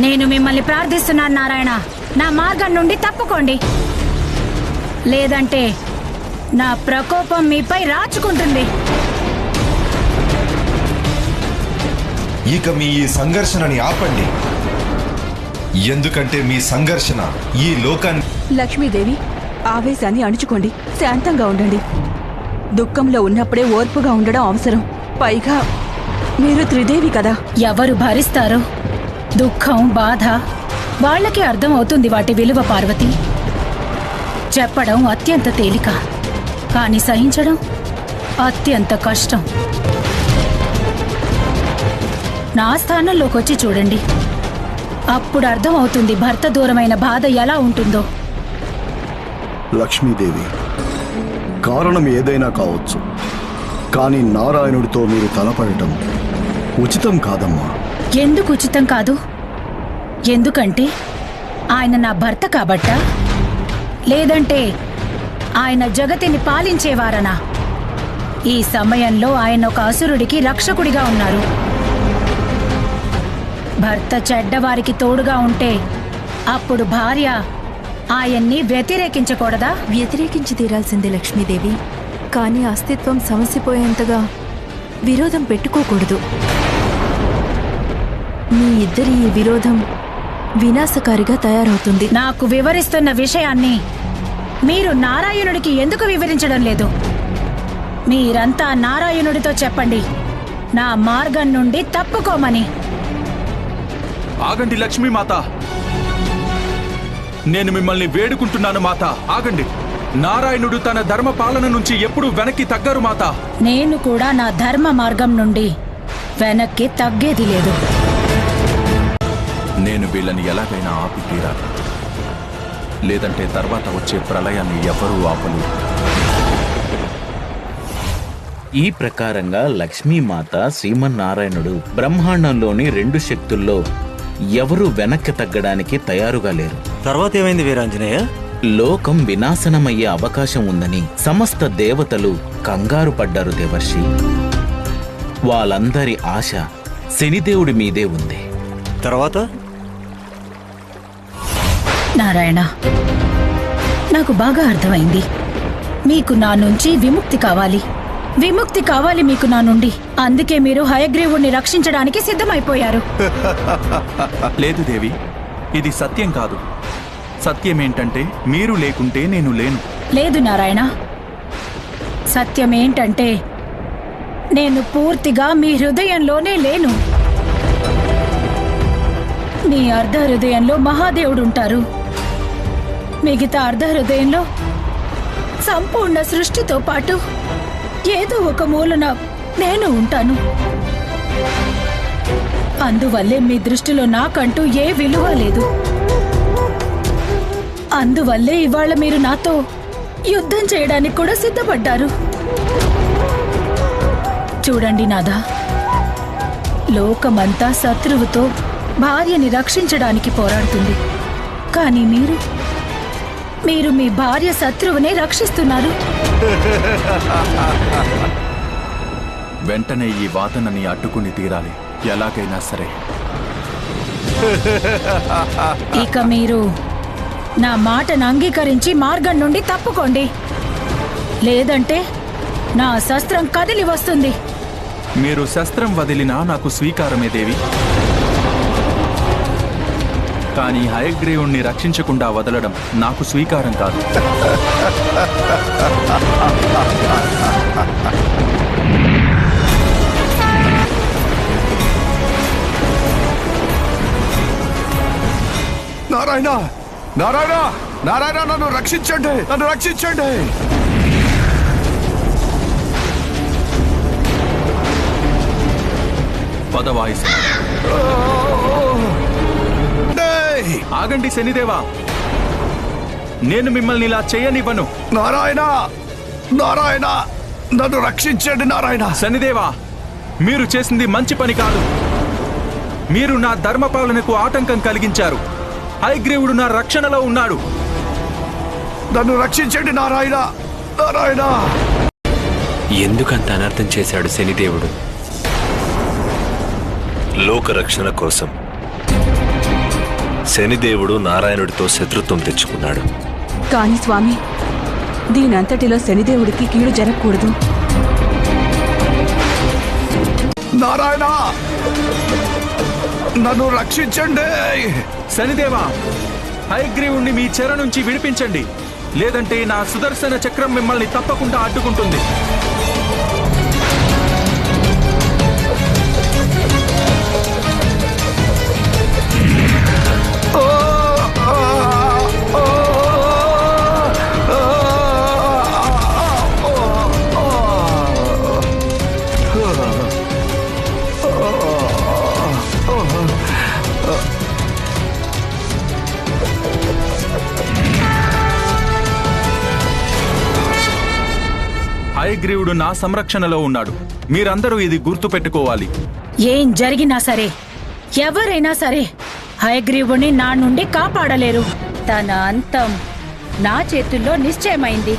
నేను మిమ్మల్ని ప్రార్థిస్తున్నాను నారాయణ, నా మార్గం నుండి తప్పుకోండి, లేదంటే నా ప్రకోపం మీపై రాచుకుంటుంది. ఇక మీ ఈ సంఘర్షణని ఆపండి, ఎందుకంటే మీ సంఘర్షణ ఈ లోకాన్ని. లక్ష్మీదేవి, ఆవేశాన్ని అణుచుకోండి, శాంతంగా ఉండండి. దుఃఖంలో ఉన్నప్పుడే ఓర్పుగా ఉండడం అవసరం. పైగా మీరు త్రిదేవి కదా. ఎవరు భరిస్తారో దుఃఖం, బాధ వాళ్ళకి అర్థం అవుతుంది వాటి విలువ పార్వతి. చెప్పడం అత్యంత తేలిక, కానీ సహించడం అత్యంత కష్టం. నా స్థానంలోకి వచ్చి చూడండి, అప్పుడు అర్థం అవుతుంది భర్త దూరమైన బాధ ఎలా ఉంటుందో. లక్ష్మీదేవి, కారణం ఏదైనా కావచ్చు, కానీ నారాయణుడితో మీరు తలపడటం ఉచితం కాదమ్మా. ఎందుకు ఉచితం కాదు? ఎందుకంటే ఆయన నా భర్త కాబట్టా, లేదంటే ఆయన జగతిని పాలించేవారనా? ఈ సమయంలో ఆయన ఒక అసురుడికి రక్షకుడిగా ఉన్నారు. భర్త చెడ్డవారికి తోడుగా ఉంటే అప్పుడు భార్య ఆయన్ని వ్యతిరేకించకూడదా? వ్యతిరేకించి తీరాల్సిందే లక్ష్మీదేవి, కానీ అస్తిత్వం సమసిపోయేంతగా విరోధం పెట్టుకోకూడదు. మీ ఇద్దరి ఈ విరోధం వినాశకారిగా తయారవుతుంది. నాకు వివరిస్తున్న విషయాన్ని మీరు నారాయణుడికి ఎందుకు వివరించడం లేదు? మీరంతా నారాయణుడితో చెప్పండి నా మార్గం నుండి తప్పుకోమని. ఆగండి లక్ష్మీమాత, నేను మిమ్మల్ని వేడుకుంటున్నాను మాత, ఆగండి. నారాయణుడు తన ధర్మ పాలన నుంచి ఎప్పుడూ వెనక్కి తగ్గరు మాత. నేను కూడా నా ధర్మ మార్గం నుండి వెనక్కి తగ్గేది లేదు. నేను వీళ్ళని ఎలాగైనా ఆపి తీరాలి, లేదంటే తర్వాత వచ్చే ప్రళయాన్ని ఎవరూ ఆపలేరు. ఈ ప్రకారంగా లక్ష్మీమాత, శ్రీమన్నారాయణుడు బ్రహ్మాండంలోని 2 శక్తుల్లో ఎవరు వెనక్కి తగ్గడానికి తయారుగా లేరు. తర్వాత ఏమైంది వీరాంజనేయ? లోకం వినాశనమయ్యే అవకాశం ఉందని సమస్త దేవతలు కంగారు పడ్డారు దేవర్షి. వాళ్ళందరి ఆశ శనిదేవుడి మీదే ఉంది. తర్వాత నారాయణ, నాకు బాగా అర్థమైంది. మీకు నా నుంచి విముక్తి కావాలి, విముక్తి కావాలి మీకు నా నుండి. అందుకే మీరు హయగ్రీవుణ్ణి రక్షించడానికి సిద్ధమైపోయారు. లేదు దేవి, ఇది సత్యం కాదు. సత్యమేంటంటే మీరు లేకుంటే నేను లేను. లేదు నారాయణ, సత్యమేంటంటే నేను పూర్తిగా మీ హృదయంలోనే లేను. మీ అర్ధ హృదయంలో మహాదేవుడుంటారు, మిగతా అర్ధ హృదయంలో సంపూర్ణ సృష్టితో పాటు ఏదో ఒక మూలన నేను ఉంటాను. అందువల్లే మీ దృష్టిలో నాకంటూ ఏ విలువ లేదు. అందువల్లే ఇవాళ మీరు నాతో యుద్ధం చేయడానికి కూడా సిద్ధపడ్డారు. చూడండి నాదా, లోకమంతా శత్రువుతో భార్యని రక్షించడానికి పోరాడుతుంది, కానీ మీరు మీ భార్య శత్రువునే రక్షిస్తున్నారు. వెంటనే ఈ వాదనని అడ్డుకుని తీరాలి, ఎలాగైనా సరే. ఇక మీరు నా మాటను అంగీకరించి మార్గం నుండి తప్పుకోండి, లేదంటే నా శస్త్రం కదిలి వస్తుంది. మీరు శస్త్రం వదిలినా నాకు స్వీకారమే దేవి, కానీ హయగ్రీవుణ్ణి రక్షించకుండా వదలడం నాకు స్వీకారం కాదు. నారాయణ, నారాయణ, నారాయణ, నన్ను రక్షించండి, నన్ను రక్షించండి. పదవాయిస్. ఆగండి శనిదేవా, నేను మిమ్మల్ని ఇలా చేయనివ్వను. నారాయణ, నారాయణ, నన్ను రక్షించండి నారాయణ. శనిదేవా, మీరు చేసింది మంచి పని కాదు. మీరు నా ధర్మపాలనకు ఆటంకం కలిగించారు. హయగ్రీవుడు నా రక్షణలో ఉన్నాడు. నన్ను రక్షించండి నారాయణ, నారాయణ. ఎందుకంత అనర్థం చేశాడు శనిదేవుడు? లోక రక్షణ కోసం. శనిదేవుడు నారాయణుడితో శత్రుత్వం తెచ్చుకున్నాడు. కాని స్వామి, దీనంతటిలో శనిదేవుడికి కీడు జరగకూడదు. నారాయణ, నన్ను రక్షించండి. శనిదేవా, హయగ్రీవుణ్ణి మీ చెర నుంచి విడిపించండి, లేదంటే నా సుదర్శన చక్రం మిమ్మల్ని తప్పకుండా అడ్డుకుంటుంది. హయగ్రీవుడు నా సంరక్షణలో ఉన్నాడు. మీరందరూ ఇది గుర్తు పెట్టుకోవాలి. ఏం జరిగినా సరే, ఎవరైనా సరే హయగ్రీవుని నా నుండి కాపాడలేరు. తన అంతం నా చేతుల్లో నిశ్చయమైంది.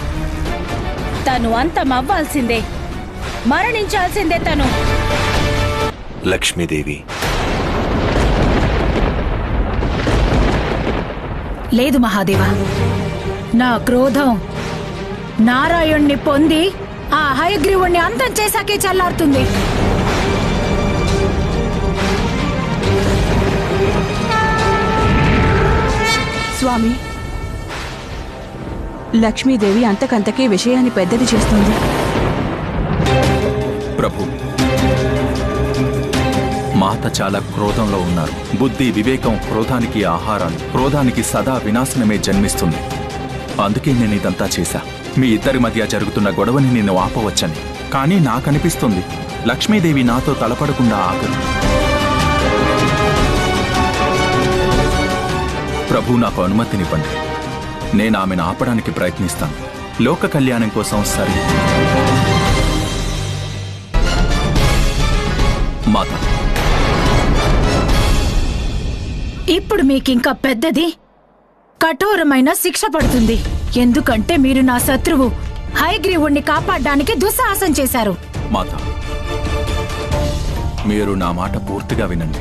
తను అంతం అవ్వాల్సిందే, మరణించాల్సిందే తను. లక్ష్మీదేవి, లేదు మహాదేవా, నా క్రోధం నారాయణ్ణి పొంది ఆ హయగ్రీవుణ్ణి అంతం చేశాకే చల్లారుతుంది. స్వామి, లక్ష్మీదేవి అంతకంతకీ విషయాన్ని పెద్దది చేస్తుంది. ప్రభు, మాత చాలా క్రోధంలో ఉన్నారు. బుద్ధి, వివేకం క్రోధానికి ఆహారాలు. క్రోధానికి సదా వినాశనమే జన్మిస్తుంది. అందుకే నేను ఇదంతా చేశా. మీ ఇద్దరి మధ్య జరుగుతున్న గొడవని నేను ఆపవచ్చని. కానీ నాకనిపిస్తుంది లక్ష్మీదేవి నాతో తలపడకుండా ఆగదు. ప్రభు, నాకు అనుమతినివ్వండి. నేను ఆమెను ఆపడానికి ప్రయత్నిస్తాను. లోక కళ్యాణం కోసం. సరే మాత. ఇప్పుడు మీకింకా పెద్దది, కఠోరమైన శిక్ష పడుతుంది. ఎందుకంటే మీరు నా శత్రువు హయగ్రీవుణ్ణి కాపాడడానికి దుస్సాహసం చేశారు. మాత, మీరు నా మాట పూర్తిగా వినండి.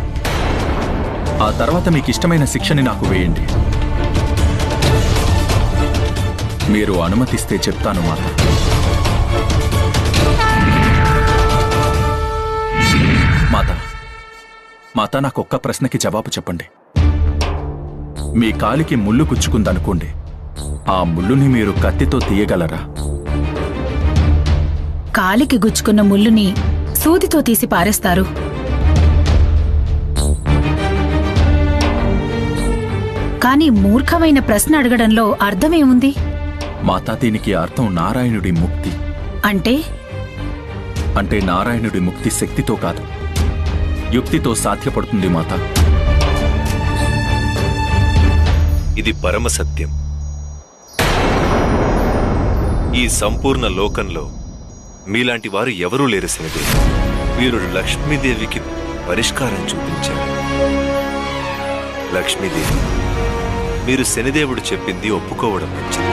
ఆ తర్వాత మీకు ఇష్టమైన శిక్షని నాకు వేయండి. మీరు అనుమతిస్తే చెప్తాను మాత. మాత, మాత, నాకొక్క ప్రశ్నకి జవాబు చెప్పండి. మీ కాలికి ముళ్ళు గుచ్చుకుందనుకోండి, ఆ ముళ్ళుని మీరు కత్తితో తీయగలరా? కాలికి గుచ్చుకున్న ముళ్ళుని సూదితో తీసి పారేస్తారు. కానీ మూర్ఖమైన ప్రశ్న అడగడంలో అర్థమేముంది? మాతా, దీనికి అర్థం నారాయణుడి ముక్తి. అంటే అంటే నారాయణుడి ముక్తి శక్తితో కాదు, యుక్తితో సాధ్యపడుతుంది మాత. ఇది పరమ సత్యం. ఈ సంపూర్ణ లోకంలో మీలాంటి వారు ఎవరూ లేరు శనిదేవి. మీరు లక్ష్మీదేవికి పరిష్కారం చూపించారు. లక్ష్మీదేవి, మీరు శనిదేవుడు చెప్పింది ఒప్పుకోవడం మంచిది.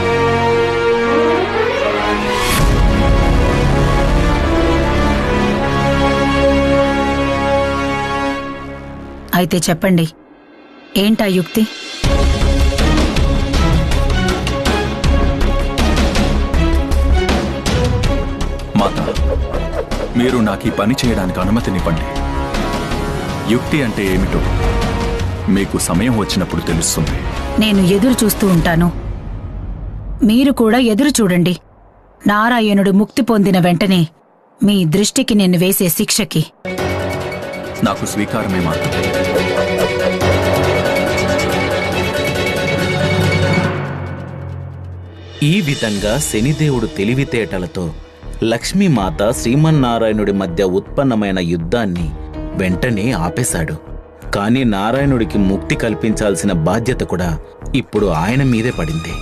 అయితే చెప్పండి, ఏంటా యుక్తి? మాత, మీరు నాకు ఈ పని చేయడానికి అనుమతినివ్వండి. యుక్తి అంటే ఏమిటో మీకు సమయం వచ్చినప్పుడు తెలుస్తుంది. నేను ఎదురు చూస్తూ ఉంటాను. మీరు కూడా ఎదురు చూడండి. నారాయణుడు ముక్తి పొందిన వెంటనే మీ దృష్టికి నేను వేసే శిక్షకి. నాకు స్వీకారమే మాత. ఈ విధంగా శనిదేవుడు తెలివితేటలతో లక్ష్మీమాత శ్రీమన్నారాయణుడి మధ్య ఉత్పన్నమైన యుద్ధాన్ని వెంటనే ఆపేశాడు. కాని నారాయణుడికి ముక్తి కల్పించాల్సిన బాధ్యత కూడా ఇప్పుడు ఆయన మీదే పడింది.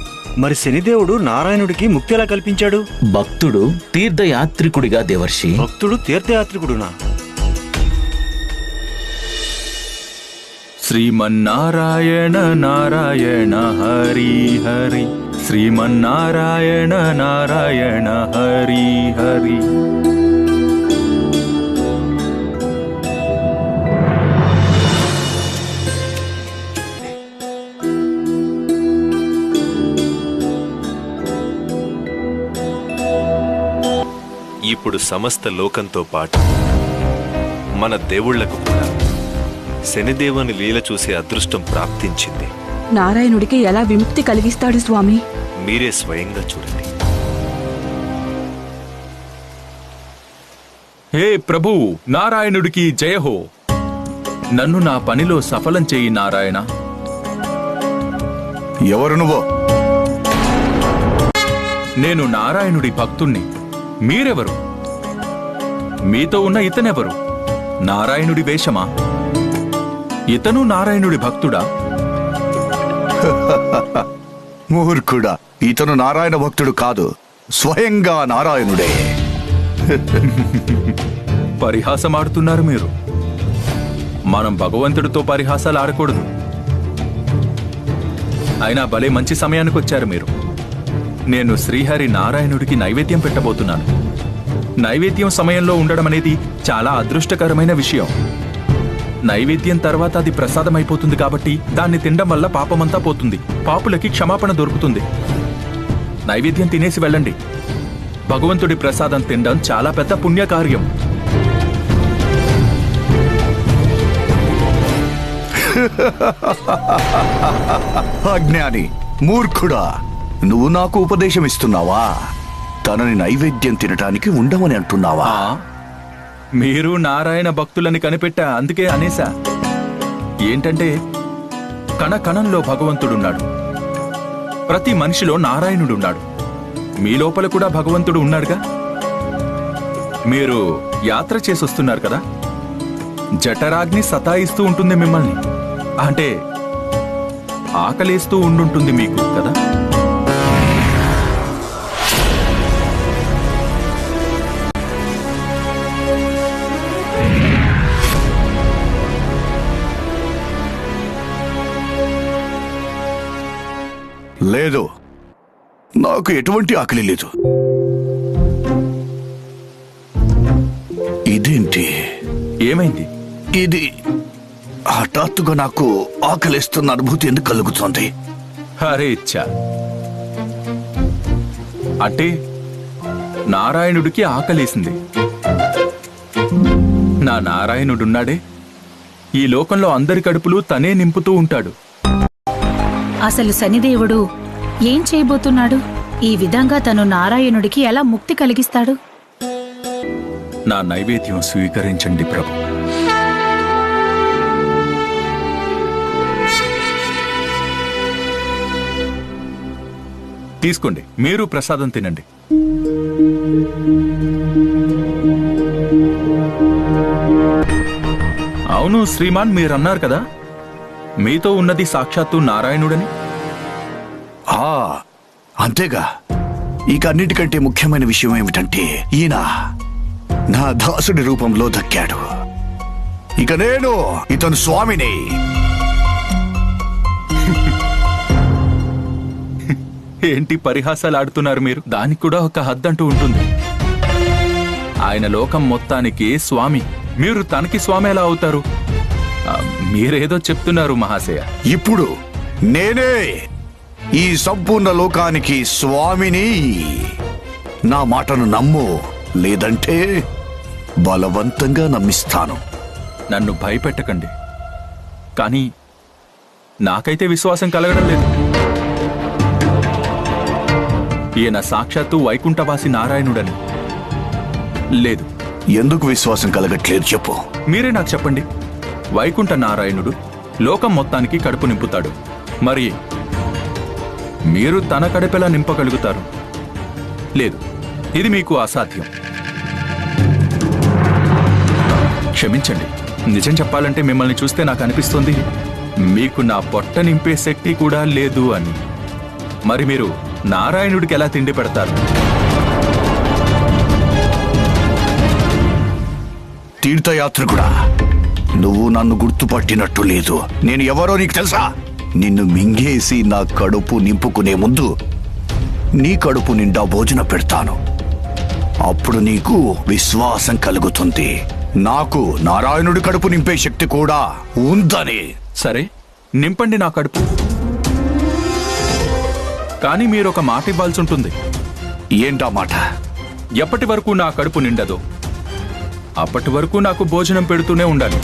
మరి శనిదేవుడు నారాయణుడికి ముక్తి ఎలా కల్పించాడు? భక్తుడు తీర్థయాత్రికుడిగా దేవర్షి. భక్తుడు తీర్థయాత్రికుడునా? శ్రీమన్నారాయణ నారాయణ హరి హరి, శ్రీమన్నారాయణ నారాయణ హరి హరి. ఇప్పుడు సమస్త లోకంతో పాటు మన దేవుళ్లకు కూడా శనిదేవుని లీల చూసే అదృష్టం ప్రాప్తించింది. నారాయణుడికి ఎలా విముక్తి కలిగిస్తాడు స్వామి? మీరే స్వయంగా చూడండి. హే ప్రభు, నారాయణుడికి జయహో. నన్ను నా పనిలో సఫలం చేయి నారాయణ. ఎవరు నువ్వు? నేను నారాయణుడి భక్తుణ్ణి. మీరెవరు? మీతో ఉన్న ఇతనెవరు? నారాయణుడి వేషమా? ఇతను నారాయణుడి భక్తుడా? మూర్ఖుడా, ఇతను నారాయణ భక్తుడు కాదు, స్వయంగా నారాయణుడే. పరిహాసమాడుతున్నారు మీరు. మనం భగవంతుడితో పరిహాసాలు ఆడకూడదు. అయినా భలే మంచి సమయానికి వచ్చారు మీరు. నేను శ్రీహరి నారాయణుడికి నైవేద్యం పెట్టబోతున్నాను. నైవేద్యం సమయంలో ఉండడం అనేది చాలా అదృష్టకరమైన విషయం. నైవేద్యం తర్వాత అది ప్రసాదం అయిపోతుంది కాబట్టి దాన్ని తినడం వల్ల పాపమంతా పోతుంది, పాపులకి క్షమాపణ దొరుకుతుంది. నైవేద్యం తినేసి వెళ్ళండి. భగవంతుడి ప్రసాదం తినడం చాలా పెద్ద పుణ్యకార్యం. అజ్ఞాని, మూర్ఖుడా, నువ్వు నాకు ఉపదేశం ఇస్తున్నావా? తనని నైవేద్యం తినటానికి ఉండమని అంటున్నావా? మీరు నారాయణ భక్తులని కనిపెట్టా, అందుకే అనేశా. ఏంటంటే కణ కణంలో భగవంతుడున్నాడు. ప్రతి మనిషిలో నారాయణుడున్నాడు. మీ లోపల కూడా భగవంతుడు ఉన్నాడుగా. మీరు యాత్ర చేసొస్తున్నారు కదా, జఠరాగ్ని సతాయిస్తూ ఉంటుంది మిమ్మల్ని. అంటే ఆకలేస్తూ ఉండుంటుంది మీకు కదా. లేదు, నాకు ఎటువంటి ఆకలి లేదు. ఇదేంటి? ఏమైంది? ఇది హఠాత్తుగా నాకు ఆకలిస్తున్న అనుభూతి ఎందుకు కలుగుతోంది? హరే ఇచ్చా. అంటే నారాయణుడికి ఆకలేసింది. నా నారాయణుడున్నాడే, ఈ లోకంలో అందరి కడుపులు తనే నింపుతూ ఉంటాడు. అసలు శనిదేవుడు ఏం చేయబోతున్నాడు? ఈ విధంగా తను నారాయణుడికి ఎలా ముక్తి కలిగిస్తాడు? నా నైవేద్యం స్వీకరించండి ప్రభు. తీసుకోండి, మీరు ప్రసాదం తినండి. అవును శ్రీమాన్, మీరన్నారు కదా మీతో ఉన్నది సాక్షాత్తు నారాయణుడని. అంతేగా. ఇక అన్నిటికంటే ముఖ్యమైన విషయం ఏమిటంటే ఈయన నా దాసుడి రూపంలో దక్కాడు. ఇక నేను ఇతను స్వామిని. ఏంటి పరిహాసాలు ఆడుతున్నారు మీరు? దానికి కూడా ఒక హద్దంటూ ఉంటుంది. ఆయన లోకం మొత్తానికి స్వామి, మీరు తనకి స్వామి ఎలా అవుతారు? మీరేదో చెప్తున్నారు మహాశయ. ఇప్పుడు నేనే ఈ సంపూర్ణ లోకానికి స్వామిని. నా మాటను నమ్ము, లేదంటే బలవంతంగా నమ్మిస్తాను. నన్ను భయపెట్టకండి, కానీ నాకైతే విశ్వాసం కలగడం లేదు. ఈయన సాక్షాత్తు వైకుంఠవాసి నారాయణుడని. లేదు. ఎందుకు విశ్వాసం కలగట్లేదు చెప్పు. మీరే నాకు చెప్పండి. వైకుంఠ నారాయణుడు లోకం మొత్తానికి కడుపు నింపుతాడు, మరి మీరు తన కడుపెలా నింపగలుగుతారు? లేదు, ఇది మీకు అసాధ్యం. క్షమించండి, నిజం చెప్పాలంటే మిమ్మల్ని చూస్తే నాకు అనిపిస్తుంది మీకు నా పొట్ట నింపే శక్తి కూడా లేదు అని. మరి మీరు నారాయణుడికి ఎలా తిండి పెడతారు? తీర్థయాత్రికుడా, నువ్వు నన్ను గుర్తుపట్టినట్టు లేదు. నేను ఎవరో నీకు తెలుసా? నిన్ను మింగేసి నా కడుపు నింపుకునే ముందు నీ కడుపు నిండా భోజనం పెడతాను. అప్పుడు నీకు విశ్వాసం కలుగుతుంది నాకు నారాయణుడి కడుపు నింపే శక్తి కూడా ఉందని. సరే, నింపండి నా కడుపు. కానీ మీరొక మాట ఇవ్వాల్సి ఉంటుంది. ఏంటా మాట? ఎప్పటి వరకు నా కడుపు నిండదో అప్పటి వరకు నాకు భోజనం పెడుతూనే ఉండాలి.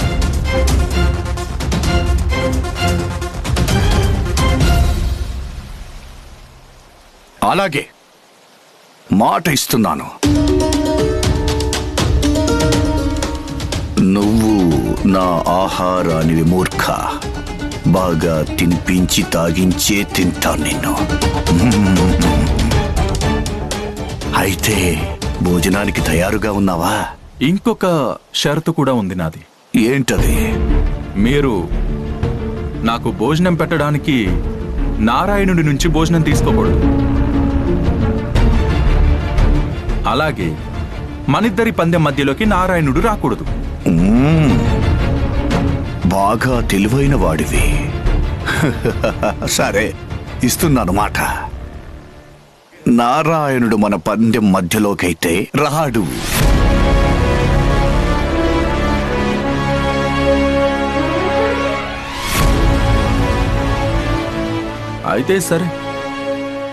అలాగే మాట ఇస్తున్నాను. నువ్వు నా ఆహారానివి మూర్ఖ. బాగా తినిపించి తాగించే తింటాను నిన్ను. అయితే భోజనానికి తయారుగా ఉన్నావా? ఇంకొక షరతు కూడా ఉంది నాది. ఏంటది? మీరు నాకు భోజనం పెట్టడానికి నారాయణుడి నుంచి భోజనం తీసుకోకూడదు. అలాగే మనిద్దరి పందెం మధ్యలోకి నారాయణుడు రాకూడదు. బాగా తెలివైన వాడివి. సరే, ఇస్తున్నాను మాట. నారాయణుడు మన పందెం మధ్యలోకైతే రాడు. అయితే సరే,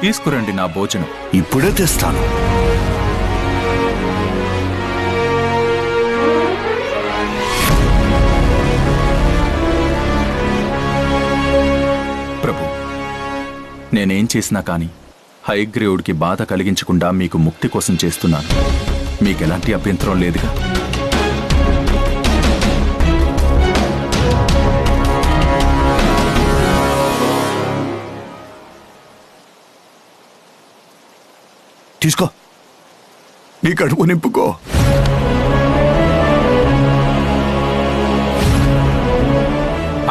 తీసుకురండి నా భోజనం. ఇప్పుడే తెస్తాను. ప్రభు, నేనేం చేసినా కానీ హయగ్రీవుడికి బాధ కలిగించకుండా మీకు ముక్తి కోసం చేస్తున్నాను. మీకెలాంటి అభ్యంతరం లేదుగా? తీసుకో, నీ కడుపు నింపుకో.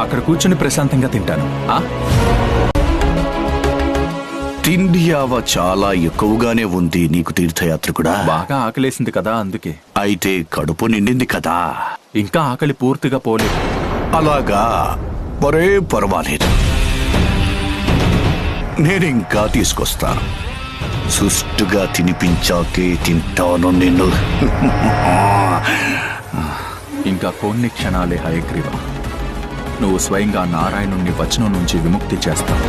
అక్కడ కూర్చుని ప్రశాంతంగా తింటాను. తిండి చాలా ఎక్కువగానే ఉంది నీకు తీర్థయాత్రికుడా. బాగా ఆకలేసింది కదా, అందుకే. అయితే కడుపు నిండింది కదా? ఇంకా ఆకలి పూర్తిగా పోలేదు. అలాగా, మరే పర్వాలేదు. నేనింకా తీసుకొస్తాను. సుష్టుగా తినిపించాకే తింటాను నిన్ను. ఇంకా కొన్ని క్షణాలే హయగ్రీవ, నువ్వు స్వయంగా నారాయణుణ్ణి వచనం నుంచి విముక్తి చేస్తావు.